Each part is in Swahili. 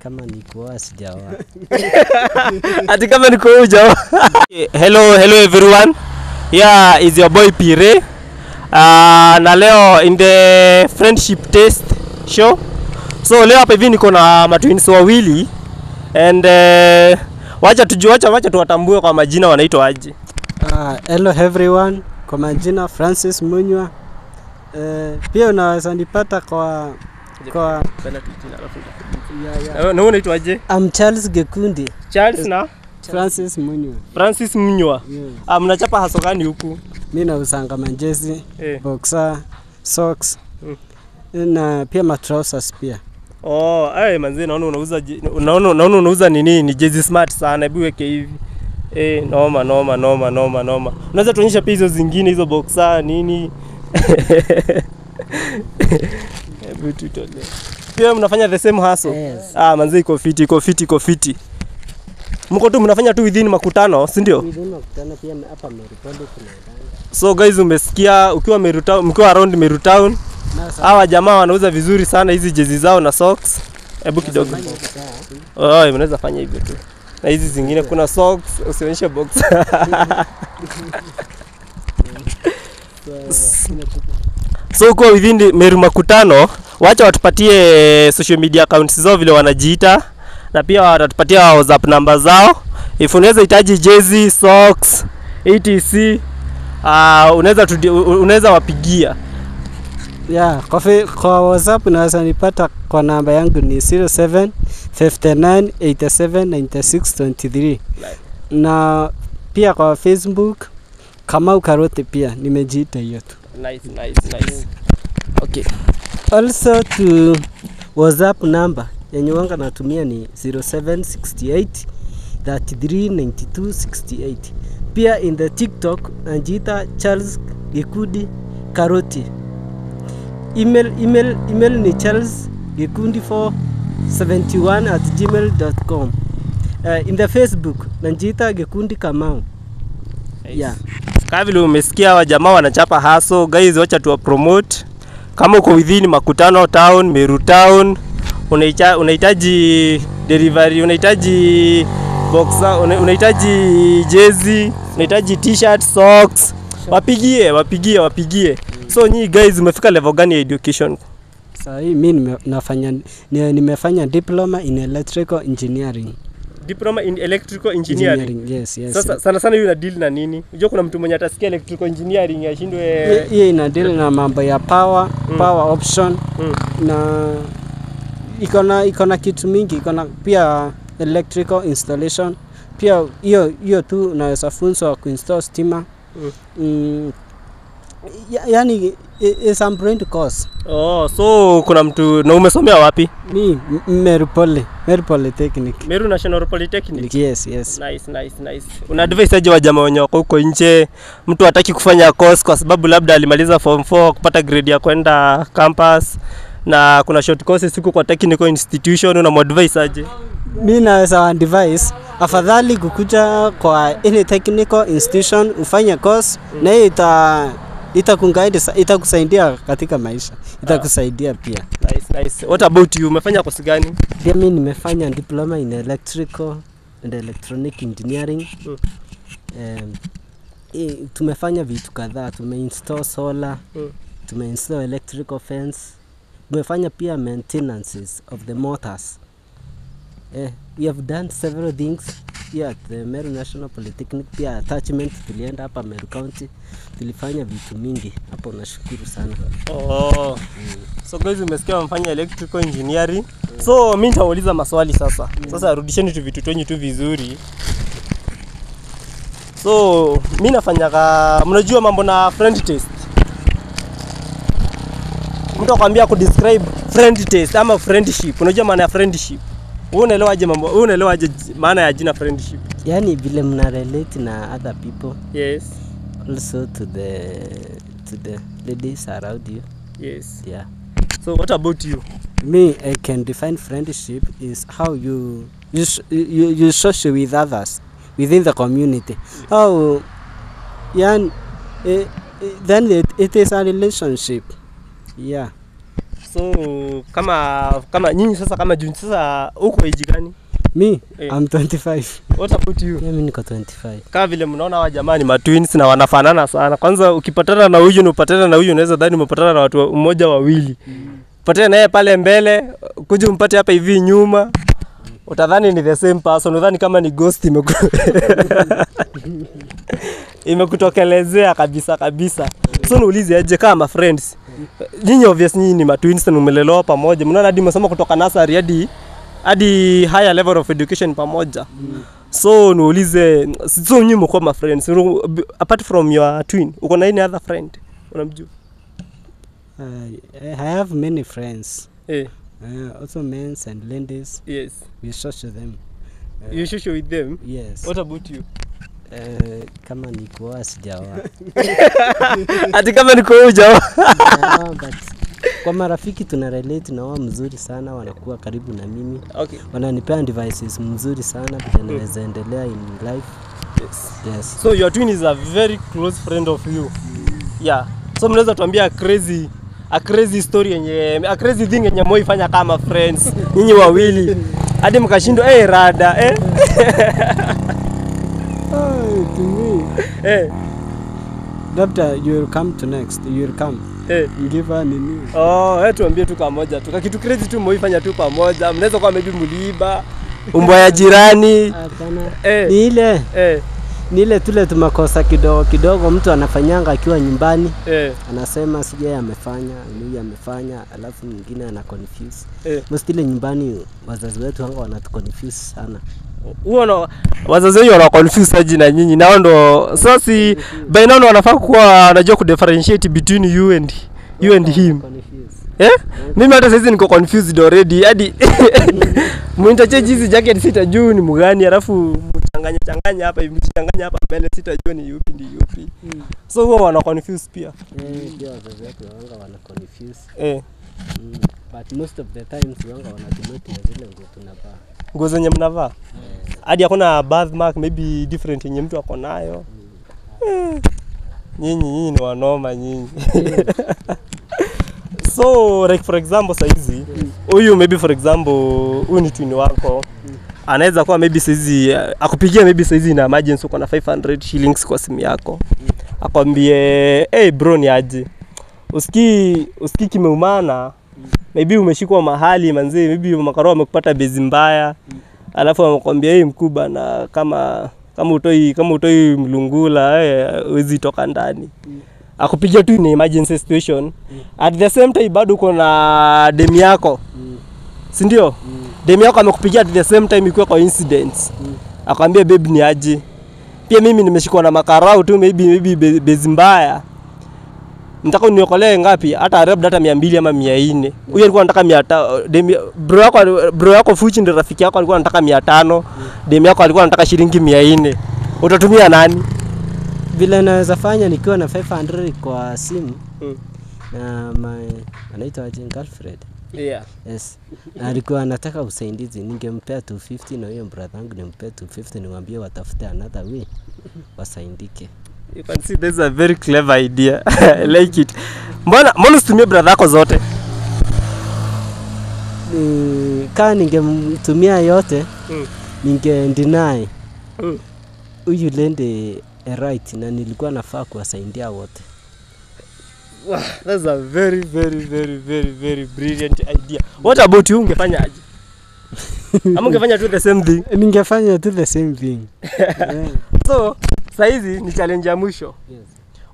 kama niko sijaoa. Ati kama niko hujaoa. Hello everyone. Here is your boy Pire. Na leo in the friendship test show. So leo hapa hivi niko na matwins wawili and wacha tuwatambue kwa majina wanaitwa aje. Hello everyone. Kwa majina Francis Munywa. Pia unaweza nipata kwa na unaitwa aje? I'm Charles Gekundi. Charles na Francis Munywa. Francis Munywa. Mnachapa haso gani huku? Mimi nausanga manjezi, boxer, socks. Na pia matrousers pia. Manzi naona unauza nini? Ni jezi smart sana. Hebu weke hivi. Noma. Unaweza tuonyesha pia hizo zingine, hizo boxer nini? Hebu tutole. Pia mnafanya the same hustle? Yes. Manzi iko fiti. Mko tu mnafanya tu within makutano, si ndio? Within makutano pia hapa Meripoli tunaendanga. So guys, umesikia ukiwa Meru Town, mkiwa around Meru Town, hawa jamaa wanauza vizuri sana hizi jezi zao na socks. Hebu kidogo. Mnaweza fanya hivyo tu. Na hizi zingine kuna socks, usionyeshe box. So kwa within Meru makutano, wacha watupatie social media accounts zao vile wanajiita, na pia watatupatia WhatsApp namba zao. If unaweza hitaji jezi, socks, etc, unaweza wapigia. Kwa WhatsApp unaweza nipata kwa namba yangu ni 07 59 87 96 23. Na pia kwa Facebook kama Karote pia nimejiita hiyo tu. Nice. Okay. Also to WhatsApp number yenye wanga natumia ni 0768 33 92 68. Pia in the TikTok najiita Charles Gekundi Karoti. Email ni charlesgekundi471@gmail.com. In the Facebook najiita Gekundi Kamau. Kama vile umesikia hawa jamaa wanachapa haso, guys, wacha tuwa promote. Kama uko within Makutano Town, Meru Town, unahitaji delivery, unahitaji boxer, unahitaji jezi, unahitaji t-shirt, socks, wapigie. So nyinyi guys umefika level gani ya education? Sasa mimi nimefanya diploma in electrical engineering. Diploma in electrical engineering. Yes. Sasa sana hiyo ina deal na nini? Unajua kuna mtu mwenye atasikia electrical engineering ashindwe. Hii ina deal na mambo ya power option na iko na kitu mingi, iko na pia electrical installation. Pia hiyo tu unaweza funzwa kuinstall stima. Yani is a brand course. So kuna mtu na umesomea wapi? Mimi Meru Polytechnic. Meru National Polytechnic. Yes. Nice. Una advise aje wa jamaa wenye wako huko nje, mtu hataki kufanya course kwa sababu labda alimaliza form 4 kupata grade ya kwenda campus na kuna short courses huko kwa technical institution, una advise aje? Mimi naweza advise afadhali kukuja kwa any technical institution ufanye course na itakusaidia katika maisha. Itakusaidia pia. Nice. What about you? Umefanya course gani? Pia mimi nimefanya diploma in electrical and electronic engineering. Tumefanya vitu kadhaa, tumeinstall solar, tumeinstall electrical fence. Tumefanya pia maintenances of the motors. We have done several things here at the Meru National Polytechnic. Pia attachment tulienda hapa Meru County, tulifanya vitu mingi hapo, nashukuru sana. So guys, umesikia wamfanya electrical engineering. So mimi nitauliza maswali sasa. Sasa rudisheni tu vitu twenyu tu vizuri. So mimi nafanyaga, mnajua mambo na friend test. Mtu akwambia ku describe friend test ama friendship. Unajua maana ya friendship? Wewe unaelewaje maana ya jina friendship? Yani vile mna relate na other people. Yes. Also to the ladies around you. Yes. Yeah. So what about you? Me, I can define friendship is how you social with others within the community. Then it is a relationship. Yeah. So kama nyinyi sasa kama Juni sasa uko age gani? Me, I'm 25. What about you? Mimi niko 25. Kama vile mnaona hawa jamani ma twins na wanafanana sana. Kwanza ukipatana na huyu na upatana na huyu unaweza dhani umepatana na watu mmoja wawili. Patana naye pale mbele, kuja umpate hapa hivi nyuma. Utadhani ni the same person, udhani kama ni ghost imekutokelezea kabisa. So niulize aje kama friends. Nyinyi obviously nyinyi ni ma twins na umelelewa pamoja. Mnaona hadi msoma kutoka nursery hadi higher level of education pamoja. So niulize, so nyinyi mko ma friends. Apart from your twin, uko na any other friend? Unamjua? I have many friends. Also men and ladies. Yes. We social them. You social with them? Yes. What about you? Kama niko sijawa. Ati kama niko hujawa. But kwa marafiki tuna relate na wao mzuri sana, wanakuwa karibu na mimi. Okay. Wananipea advices mzuri sana bila naweza endelea in life. Yes. So your twin is a very close friend of you. Yeah. So mnaweza tuambia a crazy story yenye a crazy thing yenye mwaifanya kama friends nyinyi wawili hadi mkashindwa rada To me. Doctor, you will come to next. You will come. Give her nini. Tuambie tu pamoja tu. Kitu crazy tu mwaifanya tu pamoja. Mnaweza kwa maybe mliiba umbwa ya jirani. Hapana. Ni ile tule tumakosa kidogo mtu anafanyanga akiwa nyumbani. Anasema sije amefanya, mimi amefanya, alafu mwingine ana confuse. Most ile nyumbani wazazi wetu wanga wanatuconfuse sana. Uone wazazi wao wana confuse aje na nyinyi. Nao ndo sasa by now wanafaa kuwa wanajua ku differentiate between you and him. Mimi hata sasa niko confused already. Hadi muinterchange hizi jacket sitajua ni mgani, alafu changanya hapa hivi, changanya hapa mbele sitajua ni yupi ndi yupi. So huwa wana confuse pia. Ndio wazazi wetu wanga wana confuse. But most of the times wanga wanatumia zile nguo tunavaa. Nguo zenye mnavaa? Hadi hakuna birthmark maybe different yenye mtu ako nayo. Nyinyi ni wanoma nyinyi. So like for example saizi huyu maybe for example huyu ni twin wako anaweza kuwa maybe saizi akupigia maybe saizi na emergency uko na 500 shillings kwa simu yako. Akwambie bro ni aje. Usikii kimeumana. Maybe umeshikwa mahali manzi, maybe makaro amekupata bezi mbaya. Alafu anakuambia mkubwa na kama utoi mlungula huwezi toka ndani. Akupigia tu in emergency situation. At the same time bado uko na demu yako. Si ndio? Demu yako amekupigia at the same time ikiwa kwa incidents. Akwambia babe ni aje. Pia mimi nimeshikwa na makarau tu maybe bezi mbaya. Nataka uniokolee ngapi? Hata labda hata 200 ama 400. Huyo alikuwa anataka 500. Bro yako Fuchi ndio rafiki yako alikuwa anataka 500. Demu yako alikuwa anataka shilingi 400. Utatumia nani? Vile naweza fanya nikiwa na 500 kwa simu. Na anaitwa girlfriend. Yes. Alikuwa anataka usaidizi, ningempea 250 na huyo brother wangu nimpea 250 nimwambie watafute another way wasaidike. You can see this is a very clever idea. I like it. Mbona usitumie brother yako zote? Kama ningemtumia yote, ninge-deny. Huyu lende right na nilikuwa nafaa kuwasaidia wote. Wow, that's a very brilliant idea. What about you? Ungefanya aje? Ama ungefanya tu the same thing? Ningefanya tu the same thing. So, saizi ni challenge ya mwisho. Yes.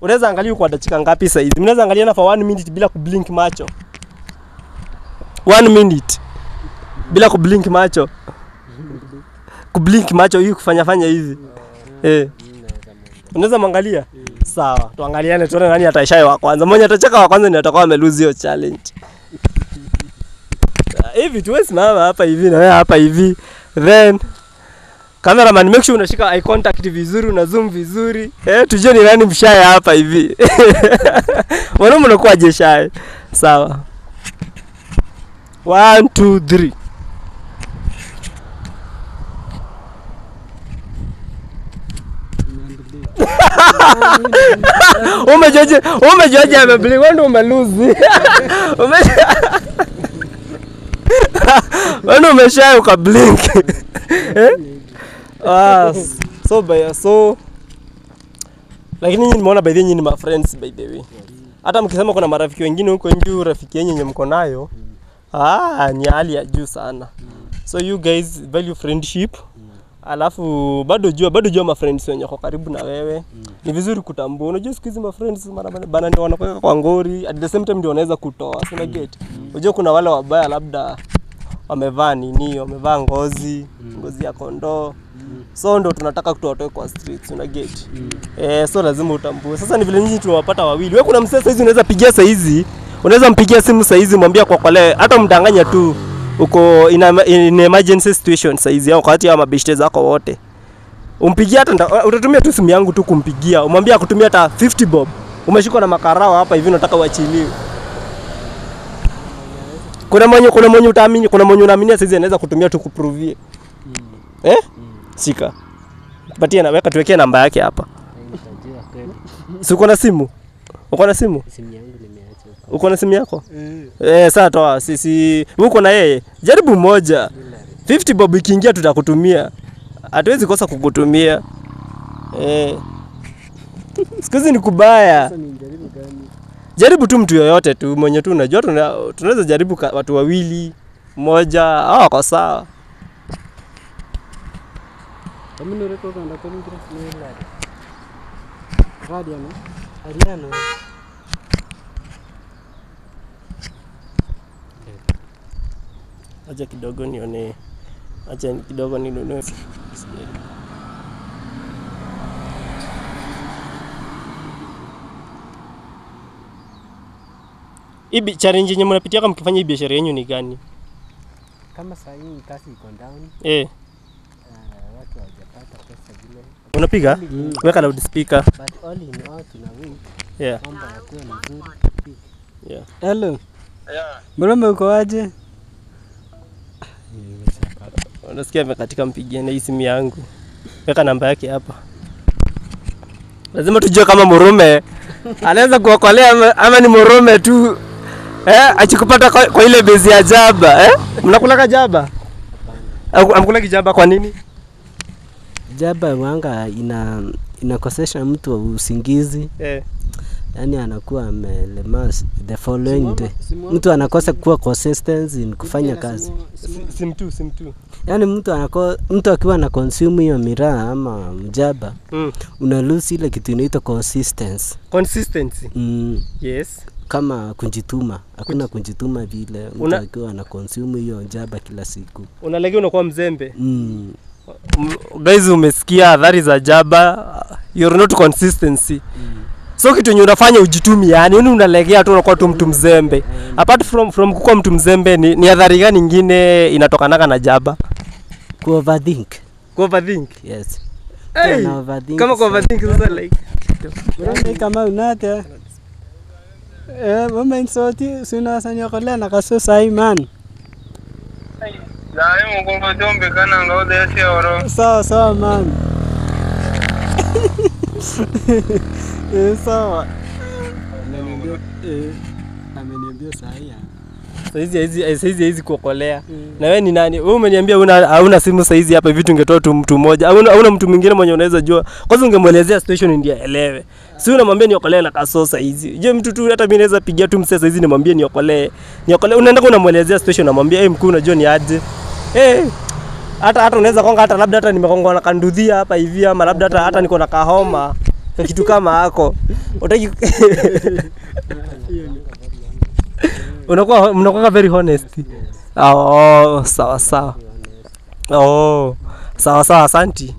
Unaweza angalia kwa dakika ngapi saizi? Mnaweza angalia na for 1 minute bila kublink macho. 1 minute bila kublink macho. Kublink macho hii kufanya hivi. Unaweza mwangalia? Sawa, tuangaliane tuone nani ataishaye wa kwanza. Mmoja atacheka wa kwanza ni atakuwa amelose hiyo challenge. Hivi tuwe simama hapa hivi na wewe hapa hivi. Then cameraman make sure unashika eye contact vizuri, una zoom vizuri. Tujue ni nani mshaye hapa hivi. Wanaume mnakuwa je shy. Sawa. 1 2 3. Umejoje ameblink, wewe ndio umeluzi. Wewe umesha ukablink. So lakini nyinyi nimeona by the way nyinyi ni my friends by the way. Hata mkisema kuna marafiki wengine huko nje, rafiki yenyewe mko nayo. Ni hali ya juu sana. So you guys value friendship. Alafu bado jua ma friends wenye wako karibu na wewe. Ni vizuri kutambua. Unajua siku hizi ma friends bana ndio wanakuweka kwa ngori, at the same time ndio wanaweza kutoa. Sina get. Unajua kuna wale wabaya labda wamevaa ngozi ya kondoo. So ndio tunataka kutoa kwa streets, una get. So lazima utambue. Sasa ni vile nyinyi tunawapata wawili. Wewe kuna msee sasa hizi unaweza pigia sasa hizi. Unaweza mpigia simu sasa hizi mwambie kwa kale hata mdanganya tu uko in emergency situation sasa hizi au wakati ya mabeshte zako wote. Umpigia hata utatumia tu simu yangu tu kumpigia. Umwambie akutumia hata 50 bob. Umeshikwa na makarao hapa hivi unataka uachiliwe. Kuna mwenye utaamini, kuna mwenye unaamini sasa hizi anaweza kutumia tu kuprovie. Shika. Patia na weka tuwekee namba yake hapa. Si uko na simu? Uko na simu? Simu yangu nimeacha. Uko na simu yako? Sasa toa sisi uko na yeye. Jaribu moja. 50 bob ikiingia tutakutumia. Hatuwezi kosa kukutumia. Sikuzi ni kubaya. Sasa ni jaribu gani? Jaribu tu mtu yoyote tu mwenye tu unajua tunaweza jaribu watu wawili, mmoja, wako sawa. Kama ni record anda kwa nini kile radio no? Ariano. Acha kidogo nione. Acha kidogo ninunue. Ibi challenge yenye mnapitia kama mkifanya biashara yenu ni gani? Kama saa hii kasi iko down. Watu hawajapata pesa vile. Unapiga? Weka loudspeaker. But all in all tuna wait. Yeah. Mambo yakuwe mzuri. Yeah. Hello. Mbona uko aje? Unasikia katika mpigia na hii simu yangu. Weka namba yake hapa. Lazima tujue kama murume anaweza kuokolea ama ni murume tu. Achikupata kwa ile bezi ya jaba, Mnakula jaba? Amkula kijaba kwa nini? Jaba wanga inakosesha mtu wa usingizi. Yaani anakuwa amelema the following day. Mtu anakosa kuwa consistent in kufanya kazi. Sim tu. Yaani mtu akiwa na consume hiyo miraa ama mjaba, una lose ile kitu inaitwa consistency. Yes. Kama kujituma, hakuna kujituma vile mtu akiwa na consume hiyo jaba kila siku. Unalegea unakuwa mzembe. Guys, umesikia athari za jaba, you're not consistency. So kitu yenye unafanya ujitumi, yani unalegea tu unakuwa tu mtu mzembe. Apart from kuwa mtu mzembe, ni athari gani nyingine inatokana na jaba? Overthink. Yes. Kama overthink sasa like kama unate mama insoti sina sanya kala na kaso sai man. Lai mkongo jombe kana ngode yasi oro. Sawa man. Sawa. Ameniambia saizi kuokolea. Na wewe ni nani? Wewe umeniambia hauna simu saizi hapa hivi tungetoa tu mtu mmoja. Hauna mtu mwingine mwenye unaweza jua. Kwanza ungemuelezea situation ndio elewe. Si unamwambia niokolee na kaso saizi. Je, mtu tu hata mimi naweza pigia tu msee saizi nimwambie niokolee. Unaenda unamuelezea situation namwambia mkuu unajua ni aje. Hata unaweza konga hata labda hata nimekongwa na kandudhia hapa hivi ama labda hata niko na kahoma. Kitu kama hako. Utaki mnakuwa very honest. Sawa. Sawa, asante.